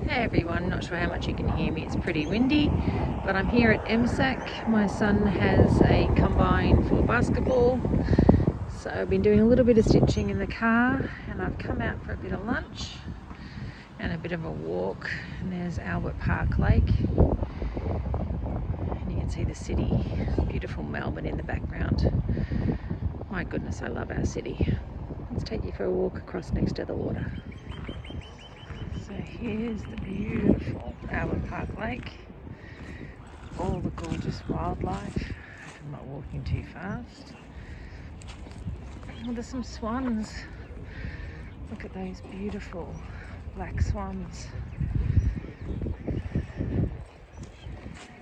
Hey everyone, not sure how much you can hear me, it's pretty windy, but I'm here at MSAC. My son has a combine for basketball, so I've been doing a little bit of stitching in the car, and I've come out for a bit of lunch and a bit of a walk. And there's Albert Park Lake, and you can see the city, beautiful Melbourne in the background. My goodness, I love our city. Let's take you for a walk across next to the water. So here's the beautiful Albert Park Lake, all the gorgeous wildlife. I'm not walking too fast. Oh, there's some swans. Look at those beautiful black swans.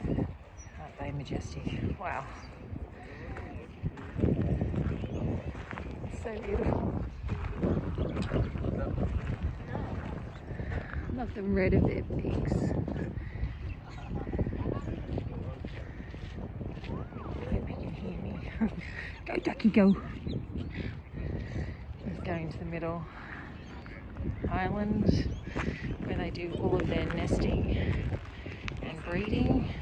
Aren't they majestic? Wow. So beautiful. Love the red of their beaks. I hope you can hear me. Go ducky go. Let's go into the middle island where they do all of their nesting and breeding.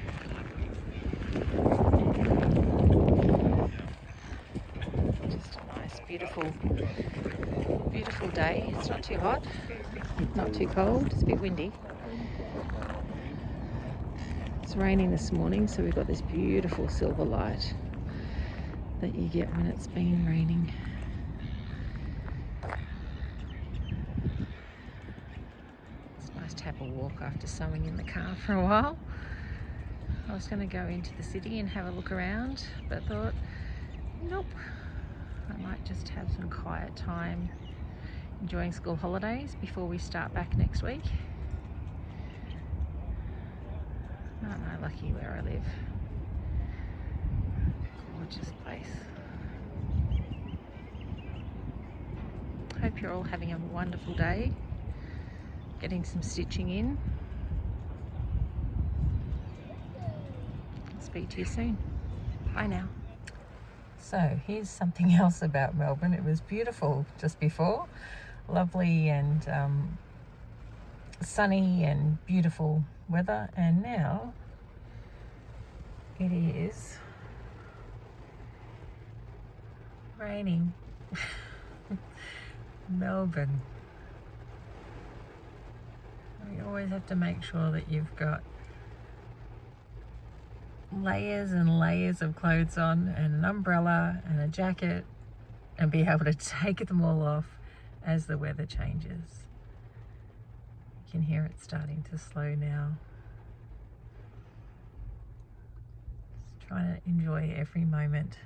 Just a nice, beautiful day. It's not too hot, not too cold, it's a bit windy. It's raining this morning, so we've got this beautiful silver light that you get when it's been raining. It's nice to have a walk after sewing in the car for a while. I was going to go into the city and have a look around, but thought, nope, I might just have some quiet time enjoying school holidays before we start back next week. Aren't I lucky where I live? Gorgeous place. Hope you're all having a wonderful day, getting some stitching in. I'll speak to you soon. Bye now. So here's something else about Melbourne. It was beautiful just before. Lovely and sunny and beautiful weather, and now it is raining. Melbourne. You always have to make sure that you've got layers and layers of clothes on and an umbrella and a jacket, and be able to take them all off as the weather changes. You can hear it starting to slow now. Just trying to enjoy every moment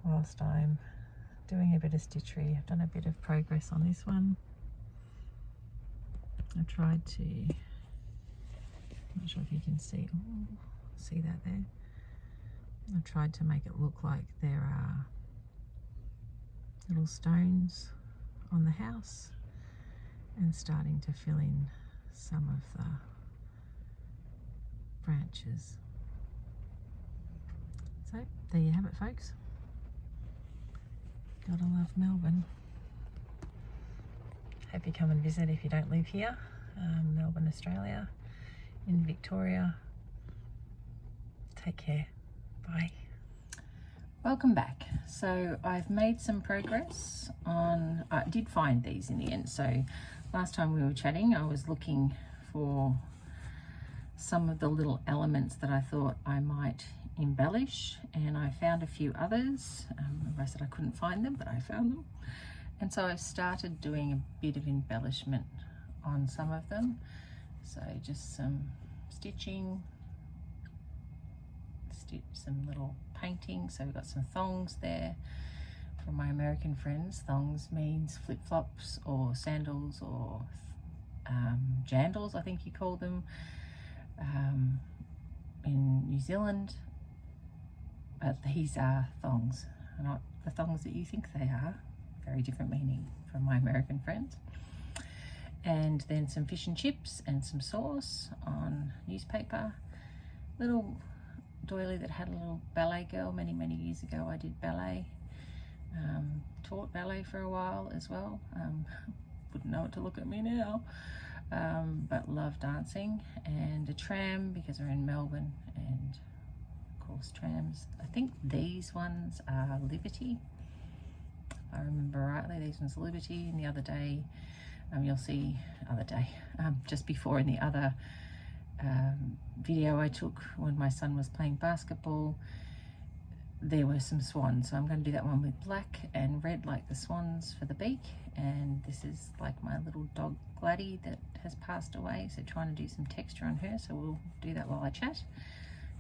whilst I'm doing a bit of stitchery. I've done a bit of progress on this one. I tried to, not sure if you can see, see that there? I tried to make it look like there are little stones on the house, and starting to fill in some of the branches. So there you have it, folks. Gotta love Melbourne. Hope you come and visit if you don't live here. Melbourne, Australia, in Victoria. Take care. Bye. Welcome back. So I've made some progress on, I did find these in the end. So last time we were chatting, I was looking for some of the little elements that I thought I might embellish, and I found a few others. I said I couldn't find them, but I found them. And so I've started doing a bit of embellishment on some of them. So just some stitching, some little painting. So we've got some thongs there from my American friends. Thongs means flip-flops or sandals or jandals, I think you call them, in New Zealand. But these are thongs, not the thongs that you think they are. Very different meaning from my American friends. And then some fish and chips and some sauce on newspaper. Little doily that had a little ballet girl many years ago. I did ballet, taught ballet for a while as well. Wouldn't know it to look at me now. but love dancing. And a tram because we're in Melbourne, and of course trams. I think these ones are Liberty. If I remember rightly, these ones are Liberty. And the other day, you'll see, just before in the other video I took when my son was playing basketball, there were some swans, so I'm going to do that one with black and red like the swans for the beak. And this is like my little dog Gladdy that has passed away, so trying to do some texture on her, so we'll do that while I chat.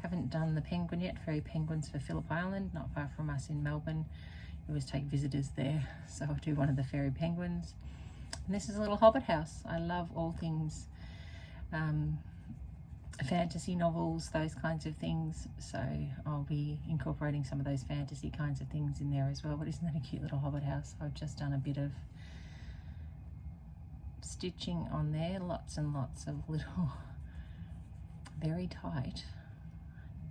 Haven't done the penguin yet, fairy penguins for Phillip Island, not far from us in Melbourne. We always take visitors there, so I'll do one of the fairy penguins. And this is a little hobbit house. I love all things fantasy novels, those kinds of things, so I'll be incorporating some of those fantasy kinds of things in there as well. But isn't that a cute little hobbit house? I've just done a bit of stitching on there, lots and lots of little, very tight.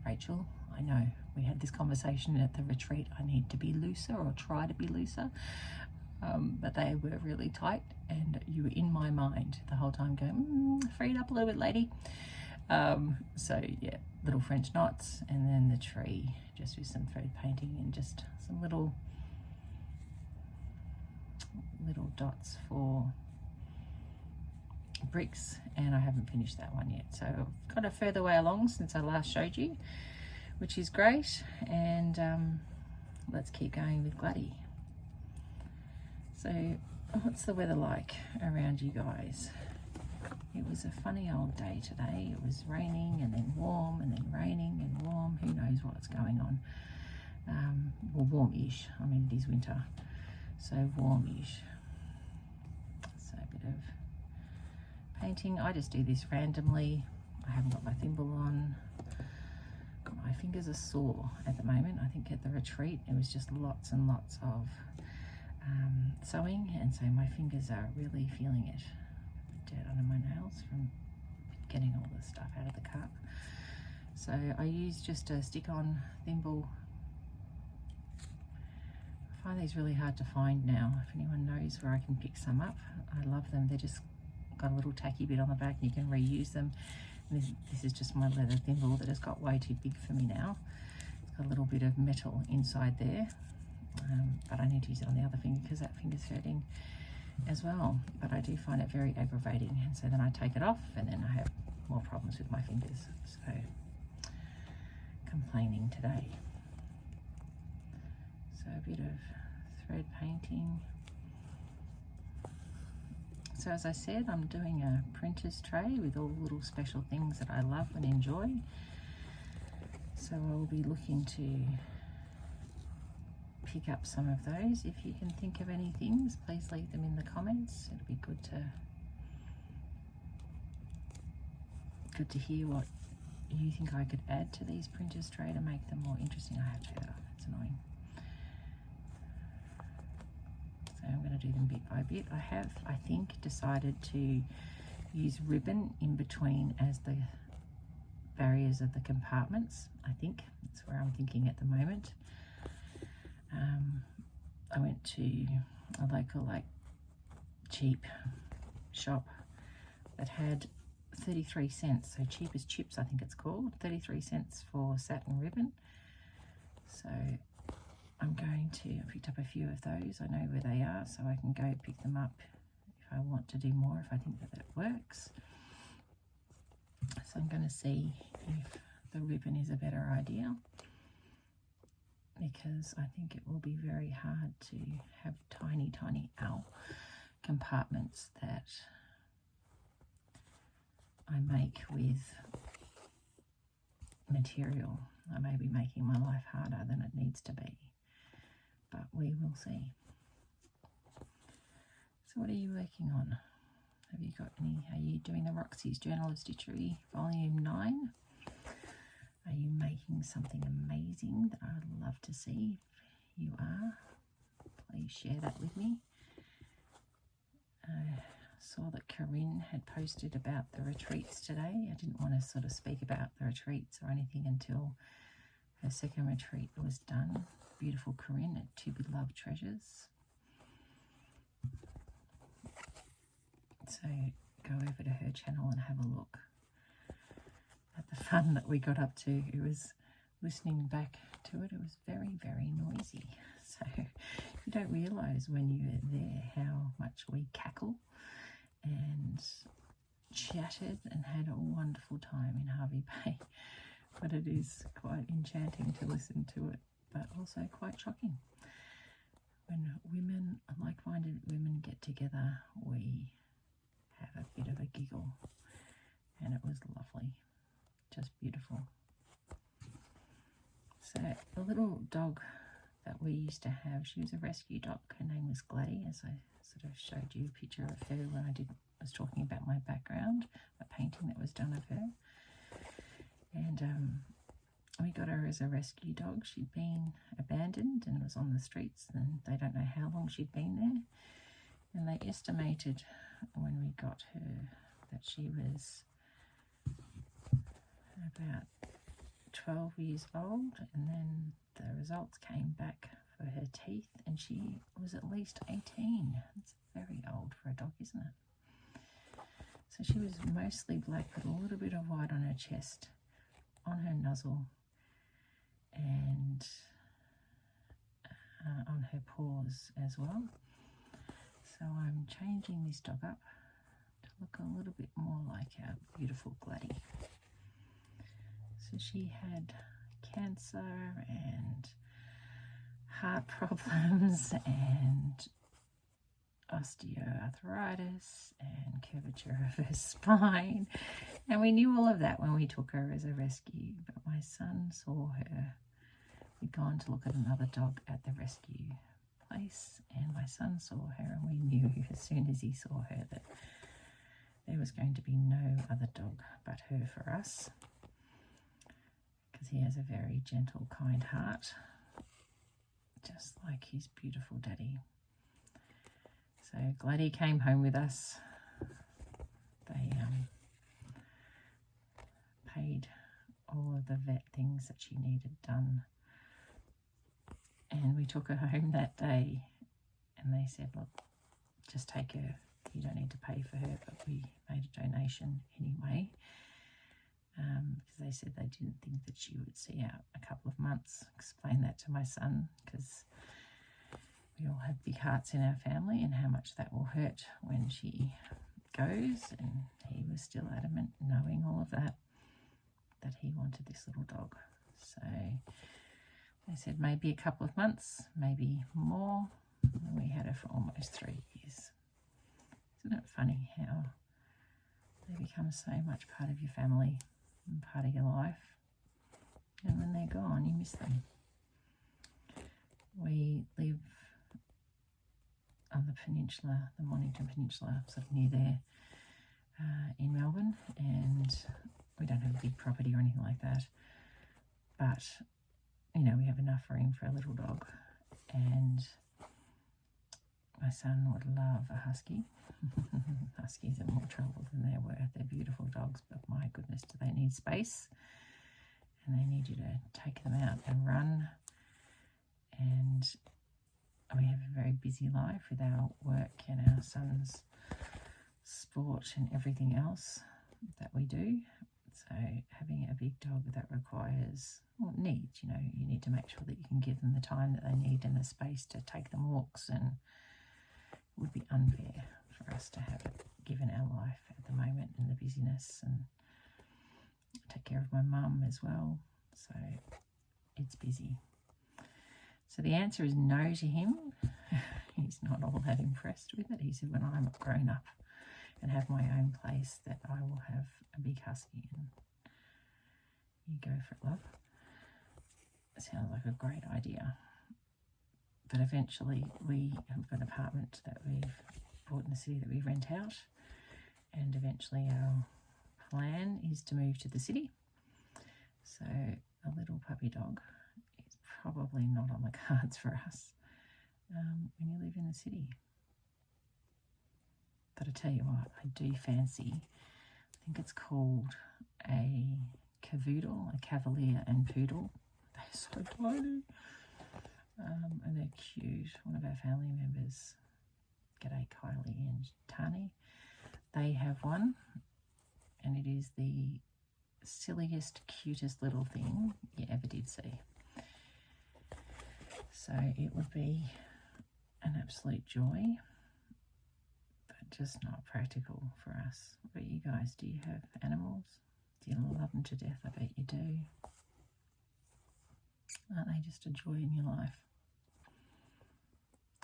Rachel, I know we had this conversation at the retreat, I need to be looser or try to be looser, but they were really tight, and you were in my mind the whole time going, free it up a little bit, lady. So yeah, little French knots, and then the tree just with some thread painting and just some little dots for bricks. And I haven't finished that one yet, so I've got a further way along since I last showed you, which is great. And let's keep going with Gladdy. So what's the weather like around you guys? It was a funny old day today. It was raining and then warm and then raining and warm. Who knows what's going on? Well, warm-ish. I mean, it is winter, so warm-ish. So a bit of painting. I just do this randomly. I haven't got my thimble on. My fingers are sore at the moment. I think at the retreat it was just lots and lots of sewing, and so my fingers are really feeling it. Dirt under my nails from getting all the stuff out of the cup. So I use just a stick-on thimble. I find these really hard to find now. If anyone knows where I can pick some up, I love them. They're just got a little tacky bit on the back and you can reuse them. And this is just my leather thimble that has got way too big for me now. It's got a little bit of metal inside there, but I need to use it on the other finger because that finger's hurting as well. But I do find it very aggravating, and so then I take it off and then I have more problems with my fingers. So complaining today. So a bit of thread painting. So as I said, I'm doing a printer's tray with all the little special things that I love and enjoy. So I'll be looking to pick up some of those. If you can think of any things, please leave them in the comments. It'll be good to hear what you think I could add to these printers tray to make them more interesting. I have to take that off, it's annoying. So I'm going to do them bit by bit. I have, I think, decided to use ribbon in between as the barriers of the compartments. I think that's where I'm thinking at the moment. I went to a local cheap shop that had 33 cents, so cheap as chips I think it's called, 33 cents for satin ribbon. So I'm going to, I picked up a few of those, I know where they are, so I can go pick them up if I want to do more, if I think that works. So I'm going to see if the ribbon is a better idea, because I think it will be very hard to have tiny owl compartments that I make with material. I may be making my life harder than it needs to be, but we will see. So what are you working on? Have you got any, are you doing the Roxy's Journal of Stitchery Volume 9? Are you making something amazing that I would love to see? If you are, please share that with me. I saw that Corinne had posted about the retreats today. I didn't want to sort of speak about the retreats or anything until her second retreat was done. Beautiful Corinne at To Beloved Treasures. So go over to her channel and have a look at the fun that we got up to. It was, listening back to it, it was very, very noisy. So you don't realise when you're there how much we cackle and chatted and had a wonderful time in Harvey Bay. But it is quite enchanting to listen to it, but also quite shocking. When women, like-minded women, get together, we have a bit of a giggle, and it was lovely, just beautiful. So the little dog that we used to have, she was a rescue dog. Her name was Gladdy, as I sort of showed you a picture of her when I was talking about my background, a painting that was done of her. And we got her as a rescue dog. She'd been abandoned and was on the streets, and they don't know how long she'd been there. And they estimated when we got her that she was about 12 years old, and then the results came back for her teeth and she was at least 18. It's very old for a dog, isn't it? So she was mostly black with a little bit of white on her chest, on her muzzle, and on her paws as well. So I'm changing this dog up to look a little bit more like our beautiful Gladdy. So she had cancer and heart problems and osteoarthritis and curvature of her spine, and we knew all of that when we took her as a rescue. But my son saw her. We'd gone to look at another dog at the rescue place, and my son saw her, and we knew as soon as he saw her that there was going to be no other dog but her for us, because he has a very gentle, kind heart, just like his beautiful daddy. So Gladdy came home with us. They paid all of the vet things that she needed done, and we took her home that day, and they said, look, just take her, you don't need to pay for her. But we made a donation anyway, because they said they didn't think that she would see out a couple of months. Explained that to my son, because we all have big hearts in our family, and how much that will hurt when she goes. And he was still adamant, knowing all of that, that he wanted this little dog. So they said maybe a couple of months, maybe more. And we had her for almost 3 years. Isn't it funny how they become so much part of your family and part of your life, and when they're gone, you miss them. We live on the peninsula, the Mornington Peninsula, sort of near there in Melbourne, and we don't have a big property or anything like that, but you know, we have enough room for a little dog. And my son would love a husky. Huskies are more trouble than they're worth. They're beautiful dogs, but my goodness, do they need space, and they need you to take them out and run. And we have a very busy life with our work and our son's sport and everything else that we do. So having a big dog that requires, well, needs, you know, you need to make sure that you can give them the time that they need and the space to take them walks, and it would be unfair for us to have it, given our life at the moment and the busyness, and take care of my mum as well. So it's busy. So the answer is no to him. He's not all that impressed with it. He said, when I'm grown up and have my own place, that I will have a big husky. And you go for it, love. It sounds like a great idea. But eventually we have an apartment that we've bought in the city that we rent out, and eventually our plan is to move to the city. So a little puppy dog is probably not on the cards for us when you live in the city. But I tell you what, I do fancy, I think it's called a cavoodle, a cavalier and poodle. They're so tiny, and they're cute. One of our family members, g'day Kylie and Tani, they have one, and it is the silliest, cutest little thing you ever did see. So it would be an absolute joy, but just not practical for us. What about you guys? Do you have animals? Do you love them to death? I bet you do. Aren't they just a joy in your life?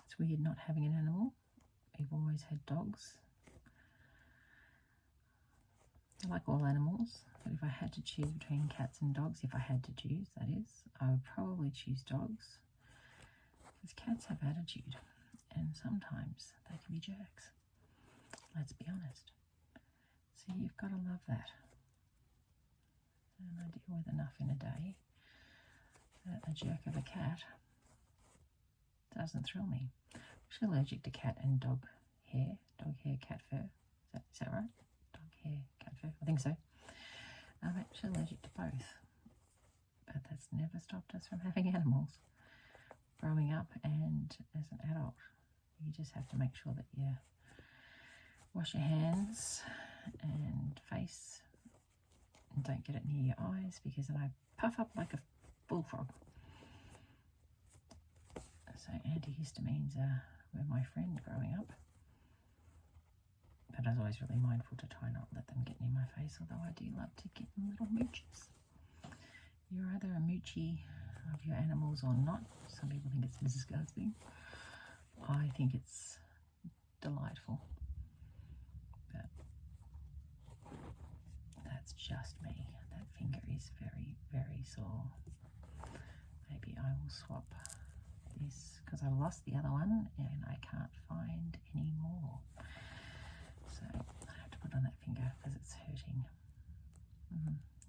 It's weird not having an animal. We've always had dogs. I like all animals, but if I had to choose between cats and dogs, if I had to choose, that is, I would probably choose dogs. Because cats have attitude, and sometimes they can be jerks. Let's be honest. So you've got to love that. And I deal with enough in a day that a jerk of a cat doesn't thrill me. I'm actually allergic to cat and dog hair, cat fur. Is that right? Dog hair, cat fur. I think so. I'm actually allergic to both, but that's never stopped us from having animals. Growing up and as an adult, you just have to make sure that you wash your hands and face and don't get it near your eyes, because then I puff up like a bullfrog. So antihistamines were my friend growing up, but I was always really mindful to try not let them get near my face, although I do love to get them little mooches. You're either a moochie of your animals or not. Some people think it's disgusting. I think it's delightful, but that's just me. That finger is very, very sore. Maybe I will swap this, because I lost the other one and I can't find any more. So I have to put on that finger because it's hurting.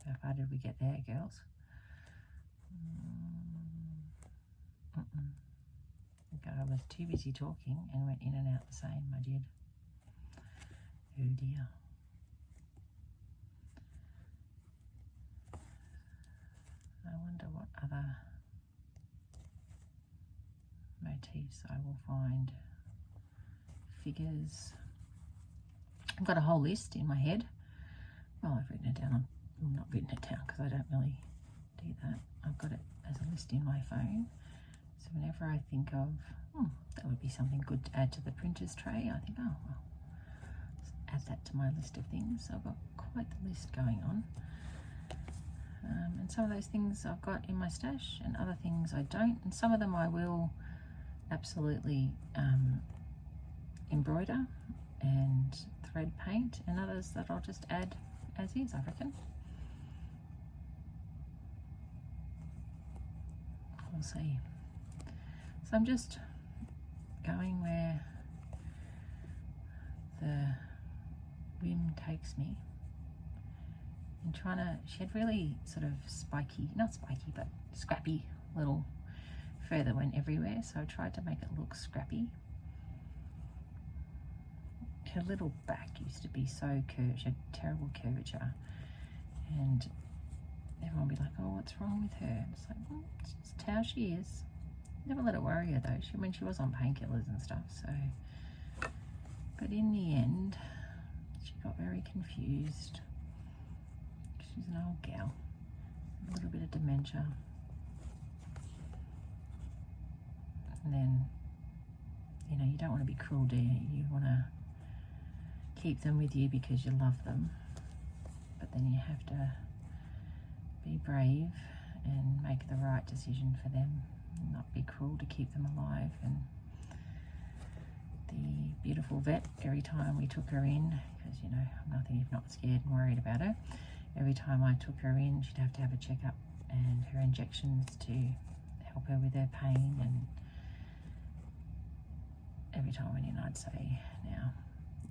How far did we get there, girls? I was too busy talking and went in and out the same. I did. Oh dear. I wonder what other motifs I will find. Figures. I've got a whole list in my head. Well, I've written it down. I'm not written it down because I don't really do that. I've got it as a list in my phone. So whenever I think of, that would be something good to add to the printer's tray, I think, oh, well, add that to my list of things. So I've got quite the list going on. And some of those things I've got in my stash and other things I don't. And some of them I will absolutely embroider and thread paint, and others that I'll just add as is, I reckon. We'll see. So I'm just going where the whim takes me, and trying to, she had really sort of spiky, not spiky, but scrappy little fur that went everywhere, so I tried to make it look scrappy. Her little back used to be so curved, she had terrible curvature, and everyone would be like, oh, what's wrong with her? And it's like, it's just how she is. Never let it worry her though. She was on painkillers and stuff, so. But in the end, she got very confused. She's an old gal, a little bit of dementia. And then, you know, you don't want to be cruel, do you? You want to keep them with you because you love them. But then you have to be brave and make the right decision for them, not be cruel to keep them alive. And the beautiful vet, every time we took her in, because you know I'm nothing if not scared and worried about her, every time I took her in she'd have to have a checkup and her injections to help her with her pain, and every time I went in I'd say, now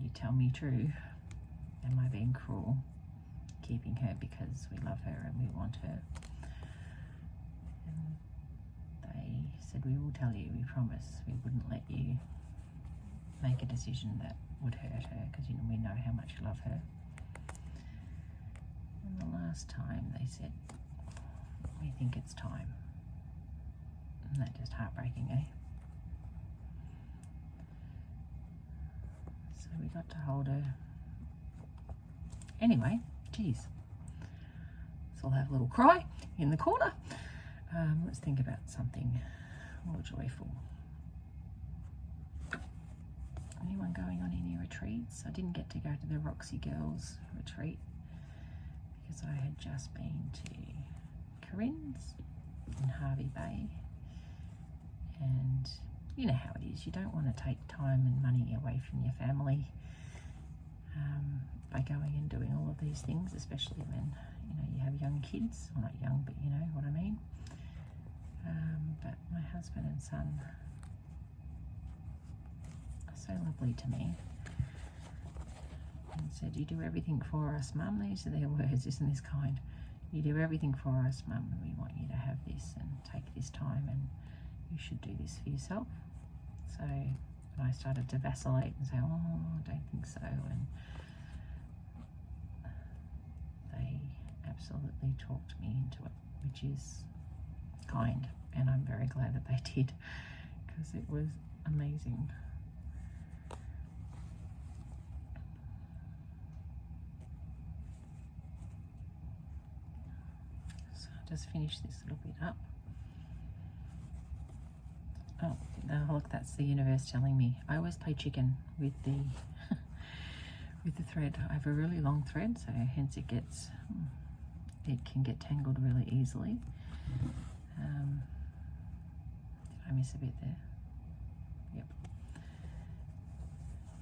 you tell me true, am I being cruel keeping her because we love her and we want her? And they said, we will tell you, we promise, we wouldn't let you make a decision that would hurt her, because you know we know how much you love her. And the last time they said, we think it's time. And that's just heartbreaking, eh? So we got to hold her Anyway, geez, so I'll have a little cry in the corner. Let's think about something more joyful. Anyone going on any retreats? I didn't get to go to the Roxy Girls retreat because I had just been to Corinne's in Hervey Bay, and you know how it is, you don't want to take time and money away from your family by going and doing all of these things, especially when you have young kids, well, not young, but you know what I mean. But my husband and son are so lovely to me, and said, "You do everything for us, Mum." These are their words, isn't this kind? "You do everything for us, Mum, and we want you to have this and take this time, and you should do this for yourself." So I started to vacillate and say, "Oh, I don't think so," and they absolutely talked me into it, which is kind, and I'm very glad that they did, because it was amazing. So I'll just finish this little bit up. Oh, look, that's the universe telling me. I always play chicken with the with the thread. I have a really long thread, so hence it can get tangled really easily. Did I miss a bit there? Yep.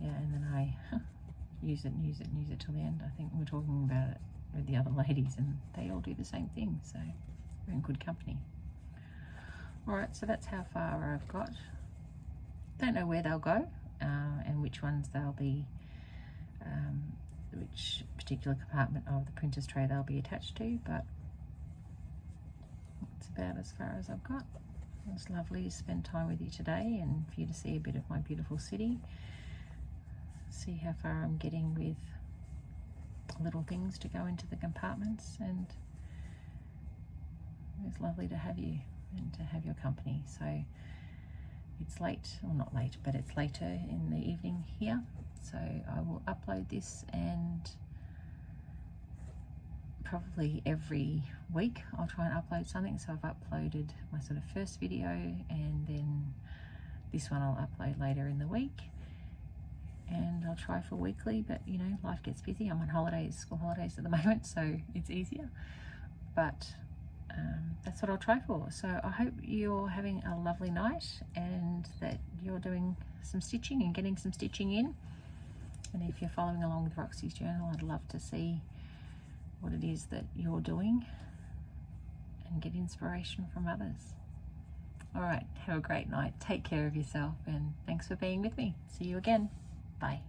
Yeah, and then I use it till the end. I think we were talking about it with the other ladies, and they all do the same thing, so we're in good company. Alright, so that's how far I've got. Don't know where they'll go and which ones they'll be, which particular compartment of the printer's tray they'll be attached to, but it's about as far as I've got. It's lovely to spend time with you today and for you to see a bit of my beautiful city. See how far I'm getting with little things to go into the compartments, and it's lovely to have you and to have your company. So it's late, or not late, but it's later in the evening here, so I will upload this, and probably every week I'll try and upload something. So I've uploaded my sort of first video, and then this one I'll upload later in the week, and I'll try for weekly, but you know, life gets busy. I'm on holidays, school holidays at the moment, so it's easier, but that's what I'll try for. So I hope you're having a lovely night, and that you're doing some stitching and getting some stitching in. And if you're following along with Roxy's journal, I'd love to see what it is that you're doing and get inspiration from others. All right, have a great night. Take care of yourself, and thanks for being with me. See you again. Bye.